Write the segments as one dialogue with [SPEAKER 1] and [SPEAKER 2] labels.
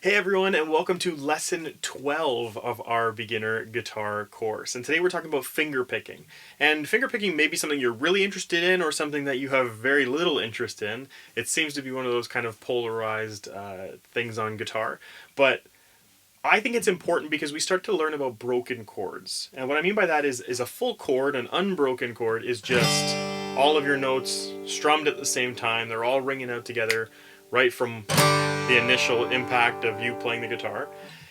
[SPEAKER 1] Hey everyone, and welcome to lesson 12 of our beginner guitar course. And today we're talking about fingerpicking. And fingerpicking may be something you're really interested in or something that you have very little interest in. It seems to be one of those kind of polarized things on guitar. But I think it's important because we start to learn about broken chords. And what I mean by that is a full chord, an unbroken chord, is just all of your notes strummed at the same time. They're all ringing out together right from the initial impact of you playing the guitar.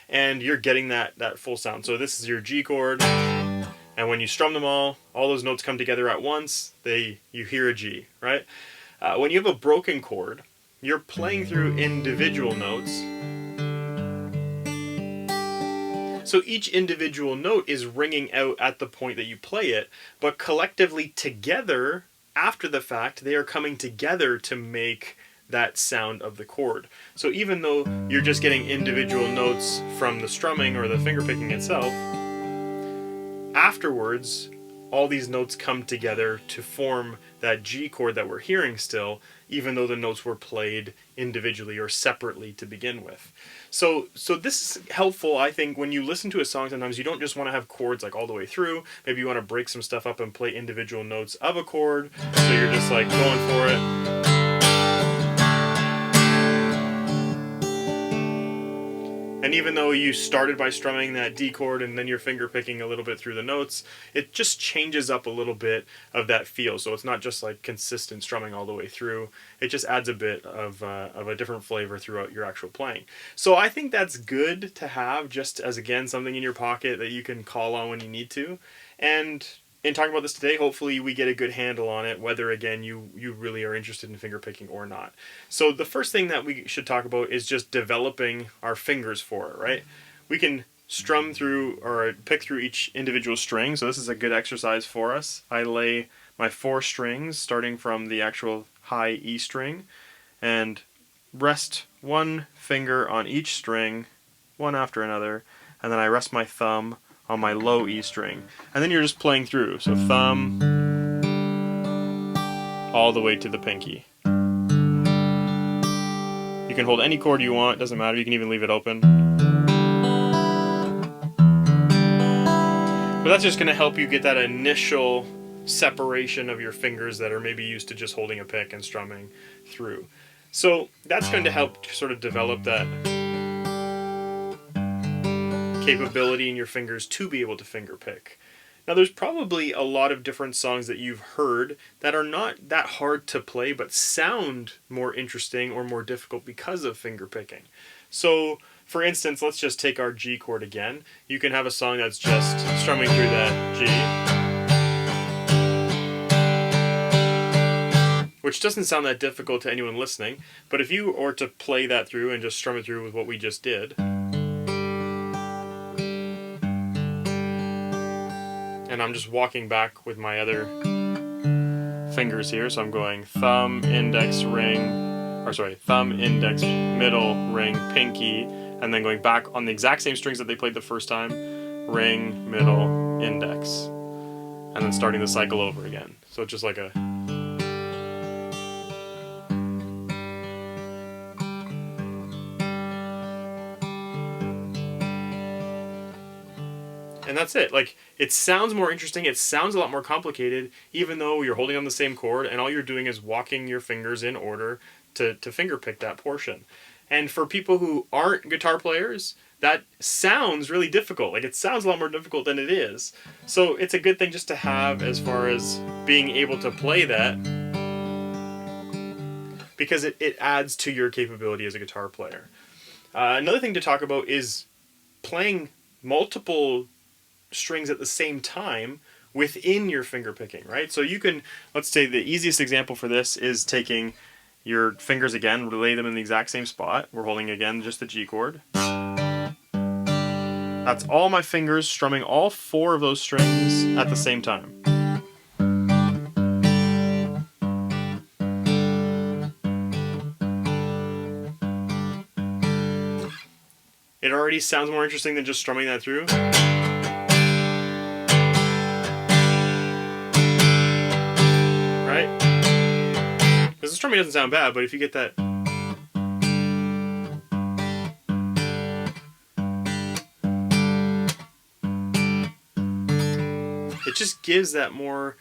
[SPEAKER 1] And you're getting that full sound. So this is your G chord. And when you strum them all those notes come together at once, you hear a G, right? When you have a broken chord, you're playing through individual notes. So each individual note is ringing out at the point that you play it, but collectively together, after the fact, they are coming together to make that sound of the chord. So even though you're just getting individual notes from the strumming or the fingerpicking itself, afterwards, all these notes come together to form that G chord that we're hearing still, even though the notes were played individually or separately to begin with. So this is helpful, I think, when you listen to a song. Sometimes you don't just want to have chords like all the way through. Maybe you want to break some stuff up and play individual notes of a chord, so you're just like going for it. And even though you started by strumming that D chord and then you're finger picking a little bit through the notes, it just changes up a little bit of that feel. So it's not just like consistent strumming all the way through. It just adds a bit of a different flavor throughout your actual playing. So I think that's good to have just as, again, something in your pocket that you can call on when you need to. And in talking about this today, hopefully we get a good handle on it, whether, again, you really are interested in fingerpicking or not. So the first thing that we should talk about is just developing our fingers for it, right? We can strum through or pick through each individual string, so this is a good exercise for us. I lay my 4 strings starting from the actual high E string and rest one finger on each string, one after another, and then I rest my thumb on my low E string. And then you're just playing through. So thumb all the way to the pinky. You can hold any chord you want, doesn't matter, you can even leave it open. But that's just going to help you get that initial separation of your fingers that are maybe used to just holding a pick and strumming through. So that's going to help sort of develop that capability in your fingers to be able to finger pick. Now there's probably a lot of different songs that you've heard that are not that hard to play but sound more interesting or more difficult because of finger picking. So for instance, let's just take our G chord again. You can have a song that's just strumming through that G, which doesn't sound that difficult to anyone listening, but if you were to play that through and just strum it through with what we just did, and I'm just walking back with my other fingers here, so I'm going thumb, index, thumb, index, middle, ring, pinky, and then going back on the exact same strings that they played the first time, ring, middle, index, and then starting the cycle over again. So it's just like a... And that's it. Like, it sounds more interesting, it sounds a lot more complicated, even though you're holding on the same chord and all you're doing is walking your fingers in order to finger pick that portion. And for people who aren't guitar players, that sounds really difficult. Like, it sounds a lot more difficult than it is. So it's a good thing just to have as far as being able to play that, because it adds to your capability as a guitar player. Another thing to talk about is playing multiple strings at the same time within your finger picking, right? So you can, let's say the easiest example for this is taking your fingers again, lay them in the exact same spot. We're holding again just the G chord. That's all my fingers strumming all 4 of those strings at the same time. It already sounds more interesting than just strumming that through. Right? Because the strumming doesn't sound bad, but if you get that it just gives that more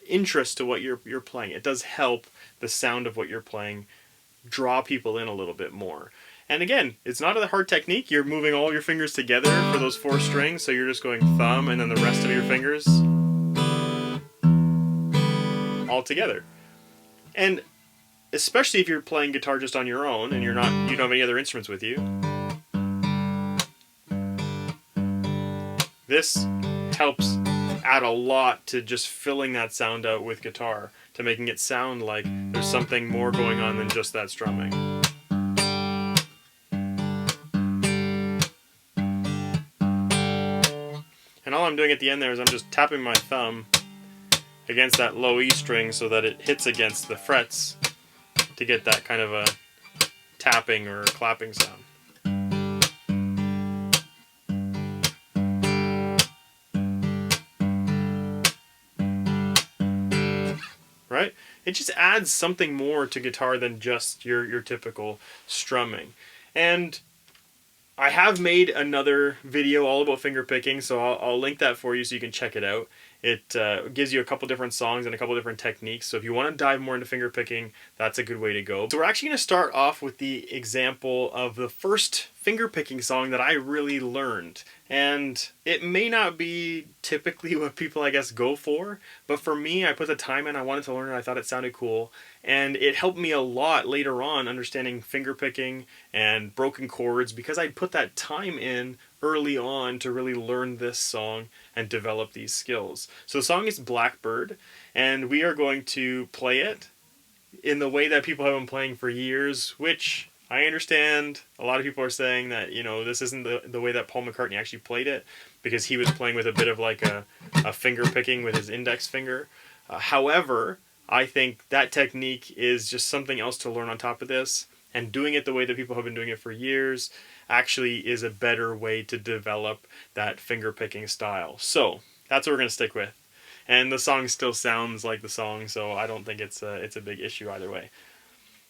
[SPEAKER 1] interest to what you're playing. It does help the sound of what you're playing draw people in a little bit more. And again, it's not a hard technique. You're moving all your fingers together for those 4 strings, so you're just going thumb and then the rest of your fingers all together. And especially if you're playing guitar just on your own and you don't have any other instruments with you, this helps add a lot to just filling that sound out with guitar, to making it sound like there's something more going on than just that strumming. And all I'm doing at the end there is I'm just tapping my thumb against that low E string so that it hits against the frets to get that kind of a tapping or clapping sound. Right? It just adds something more to guitar than just your typical strumming. And I have made another video all about fingerpicking, so I'll link that for you so you can check it out. It gives you a couple different songs and a couple different techniques, so if you want to dive more into fingerpicking, that's a good way to go. So we're actually going to start off with the example of the first fingerpicking song that I really learned. And it may not be typically what people, I guess, go for, but for me, I put the time in, I wanted to learn it, I thought it sounded cool, and it helped me a lot later on understanding fingerpicking and broken chords because I'd put that time in early on to really learn this song and develop these skills. So the song is Blackbird, and we are going to play it in the way that people have been playing for years, which I understand a lot of people are saying that, you know, this isn't the way that Paul McCartney actually played it, because he was playing with a bit of like a finger picking with his index finger. However, I think that technique is just something else to learn on top of this, and doing it the way that people have been doing it for years actually is a better way to develop that finger picking style. So that's what we're going to stick with. And the song still sounds like the song, so I don't think it's a big issue either way.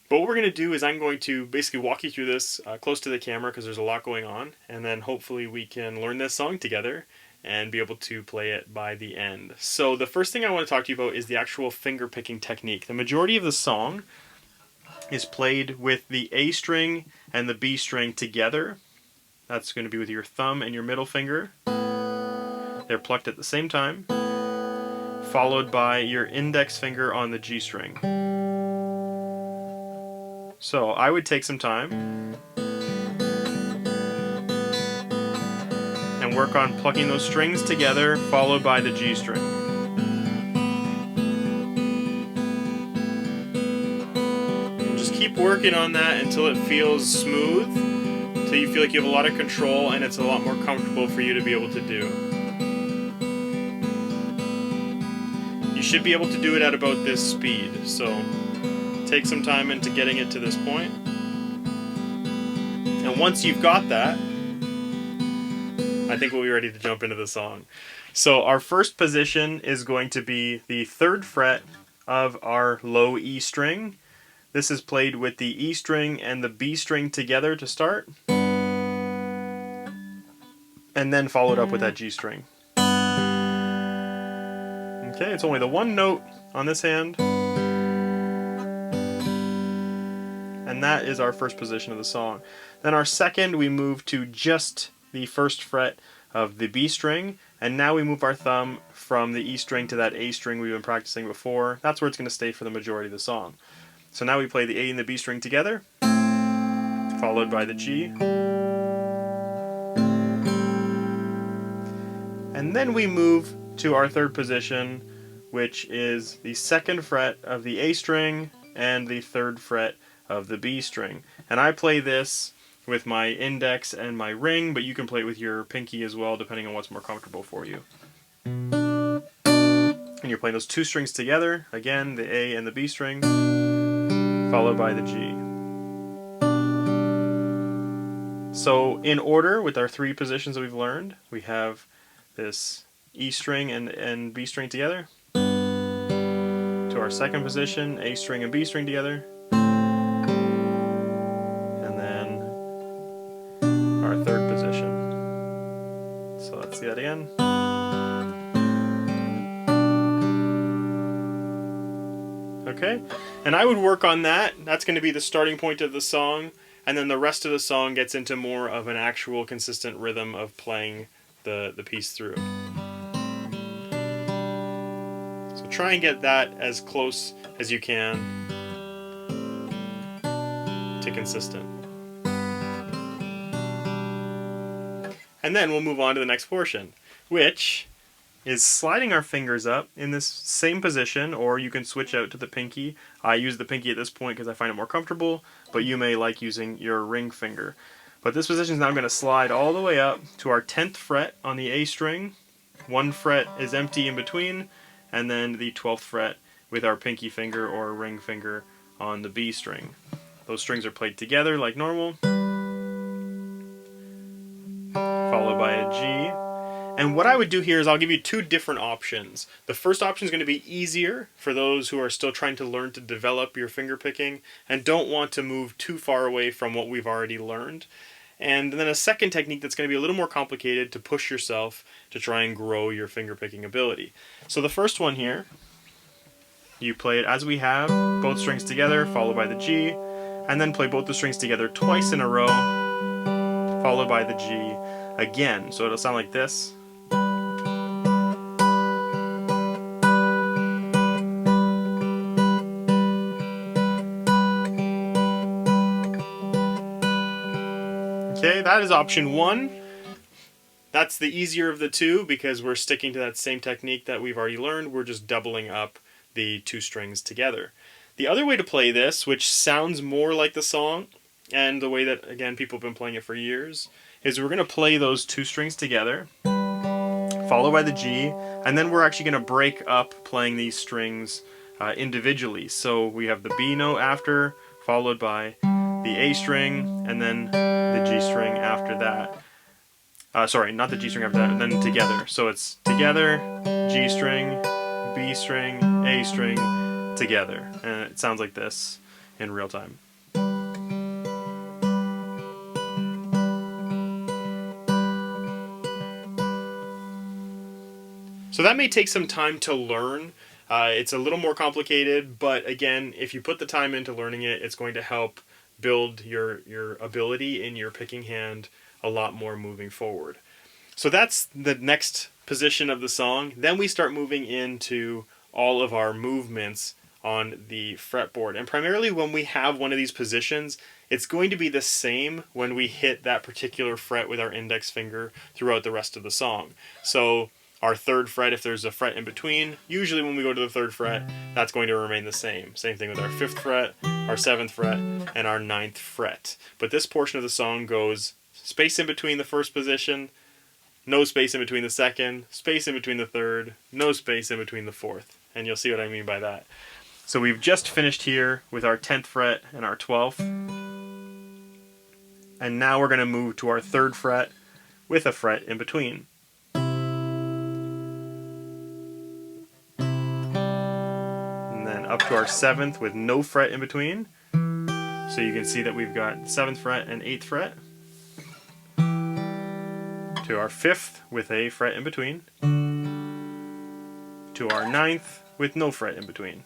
[SPEAKER 1] But what we're going to do is I'm going to basically walk you through this close to the camera because there's a lot going on, and then hopefully we can learn this song together and be able to play it by the end. So the first thing I want to talk to you about is the actual finger picking technique. The majority of the song is played with the A string and the B string together. That's going to be with your thumb and your middle finger. They're plucked at the same time, followed by your index finger on the G string. So I would take some time and work on plucking those strings together, followed by the G string. And just keep working on that until it feels smooth, until you feel like you have a lot of control and it's a lot more comfortable for you to be able to do. You should be able to do it at about this speed, so take some time into getting it to this point. And once you've got that, I think we'll be ready to jump into the song. So our first position is going to be the 3rd fret of our low E string. This is played with the E string and the B string together to start, and then followed up with that G string. Okay, it's only the one note on this hand, and that is our first position of the song. Then our second, we move to just the 1st fret of the B string, and now we move our thumb from the E string to that A string we've been practicing before. That's where it's going to stay for the majority of the song. So now we play the A and the B string together, followed by the G. And then we move to our 3rd position, which is the 2nd fret of the A string and the 3rd fret of the B string. And I play this with my index and my ring, but you can play it with your pinky as well, depending on what's more comfortable for you. And you're playing those 2 strings together, again, the A and the B string, followed by the G. So in order, with our 3 positions that we've learned, we have this E string and B string together, to our 2nd position, A string and B string together, and then our 3rd position. So let's see that again. Okay? And I would work on that. That's going to be the starting point of the song, and then the rest of the song gets into more of an actual consistent rhythm of playing the piece through. So try and get that as close as you can to consistent. And then we'll move on to the next portion, which is sliding our fingers up in this same position, or you can switch out to the pinky. I use the pinky at this point because I find it more comfortable, but you may like using your ring finger. But this position is now going to slide all the way up to our 10th fret on the A string. One fret is empty in between, and then the 12th fret with our pinky finger or ring finger on the B string. Those strings are played together like normal, followed by a G. And what I would do here is I'll give you two different options. The first option is going to be easier for those who are still trying to learn to develop your finger picking and don't want to move too far away from what we've already learned. And then a second technique that's going to be a little more complicated to push yourself to try and grow your finger picking ability. So the first one here, you play it as we have, both strings together, followed by the G, and then play both the strings together twice in a row, followed by the G again. So it'll sound like this. Okay, that is option one. That's the easier of the two because we're sticking to that same technique that we've already learned. We're just doubling up the two strings together. The other way to play this, which sounds more like the song, and the way that, again, people have been playing it for years, is we're going to play those two strings together, followed by the G, and then we're actually going to break up playing these strings individually. So we have the B note after, followed by the A string, and then the G string after that. Sorry, not the G string after that, and then together. So it's together, G string, B string, A string, together. And it sounds like this in real time. So that may take some time to learn. It's a little more complicated, but again, if you put the time into learning it, it's going to help build your ability in your picking hand a lot more moving forward. So that's the next position of the song. Then we start moving into all of our movements on the fretboard. And primarily when we have one of these positions, it's going to be the same when we hit that particular fret with our index finger throughout the rest of the song. So our third fret, if there's a fret in between, usually when we go to the third fret, that's going to remain the same. Same thing with our 5th fret, our 7th fret, and our 9th fret. But this portion of the song goes space in between the first position, no space in between the second, space in between the third, no space in between the fourth. And you'll see what I mean by that. So we've just finished here with our 10th fret and our 12th. And now we're going to move to our 3rd fret with a fret in between. Up to our 7th with no fret in between. So you can see that we've got 7th fret and 8th fret. To our 5th with a fret in between. To our 9th with no fret in between.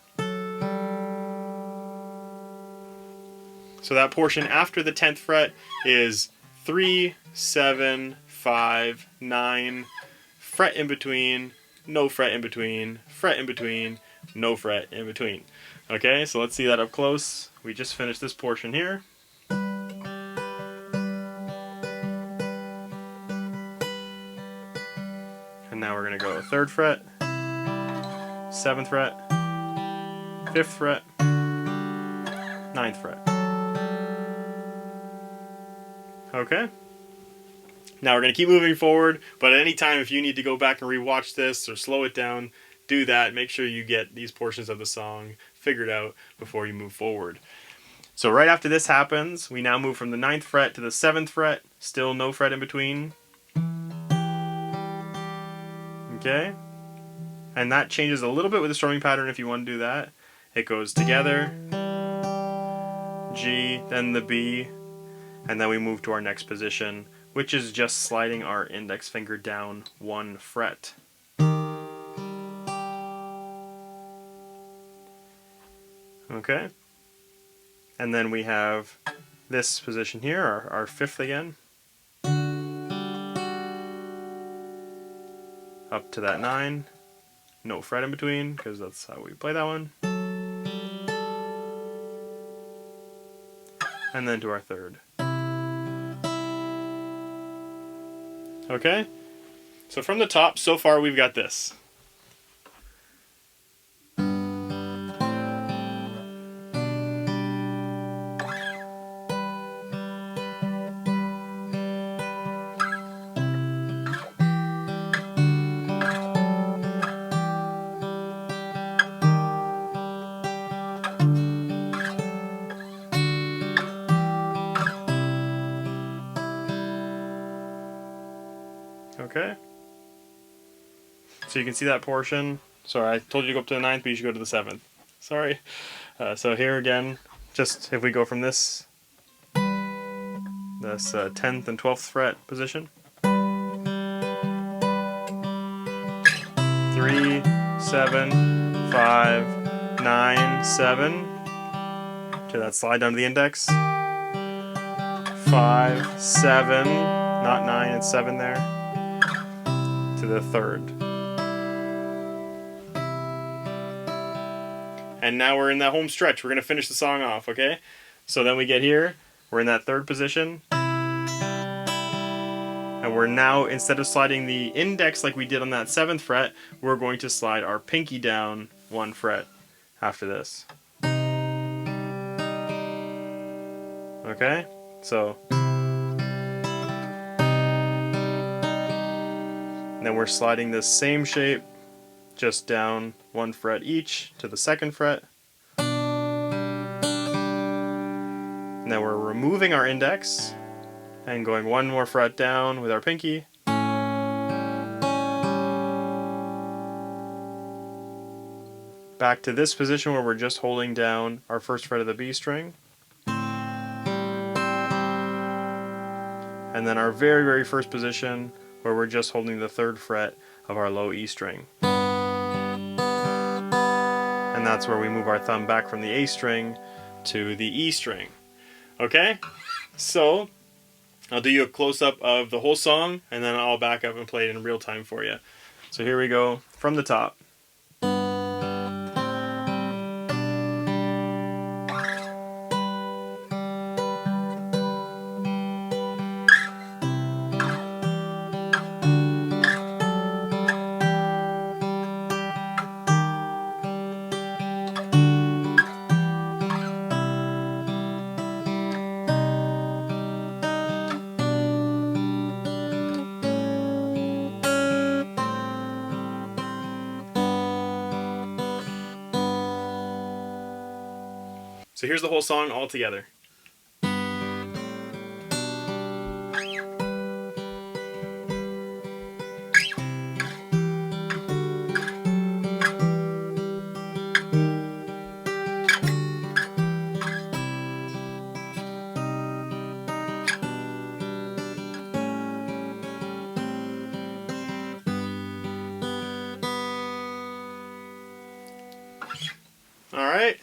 [SPEAKER 1] So that portion after the 10th fret is 3, 7, 5, 9, fret in between, no fret in between, fret in between, no fret in between. Okay, so let's see that up close. We just finished this portion here. And now we're going to go 3rd fret, 7th fret, 5th fret, 9th fret. Okay? Now we're going to keep moving forward, but at any time if you need to go back and rewatch this or slow it down, do that. Make sure you get these portions of the song figured out before you move forward. So right after this happens, we now move from the 9th fret to the 7th fret, still no fret in between. Okay? And that changes a little bit with the strumming pattern if you want to do that. It goes together, G, then the B, and then we move to our next position, which is just sliding our index finger down one fret. Okay? And then we have this position here, our fifth again. Up to that 9. No fret in between, because that's how we play that one. And then to our third. Okay? So from the top, so far we've got this. Okay? So you can see that portion. Sorry, I told you to go up to the 9th, but you should go to the 7th. Sorry. So here again, just if we go from this 10th and 12th fret position. 3, 7, 5, 9, 7. Okay, that slide down to the index. 5, 7, not 9, it's 7 there. To the 3rd. And now we're in that home stretch. We're going to finish the song off, okay? So then we get here, we're in that 3rd position. And we're now, instead of sliding the index like we did on that 7th fret, we're going to slide our pinky down 1 fret after this. Okay? So. And then we're sliding this same shape just down 1 fret each to the 2nd fret. And then we're removing our index and going 1 more fret down with our pinky. Back to this position where we're just holding down our 1st fret of the B string. And then our very, very first position where we're just holding the 3rd fret of our low E string. And that's where we move our thumb back from the A string to the E string. Okay? So, I'll do you a close-up of the whole song, and then I'll back up and play it in real time for you. So here we go, from the top. So here's the whole song all together. Alright,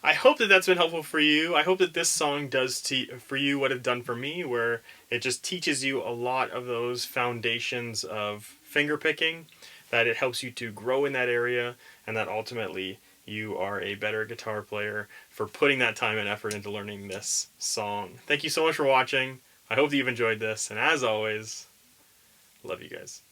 [SPEAKER 1] I hope that that's been helpful for you. I hope that this song does for you what it's done for me, where it just teaches you a lot of those foundations of fingerpicking, that it helps you to grow in that area, and that ultimately you are a better guitar player for putting that time and effort into learning this song. Thank you so much for watching. I hope that you've enjoyed this, and as always, love you guys.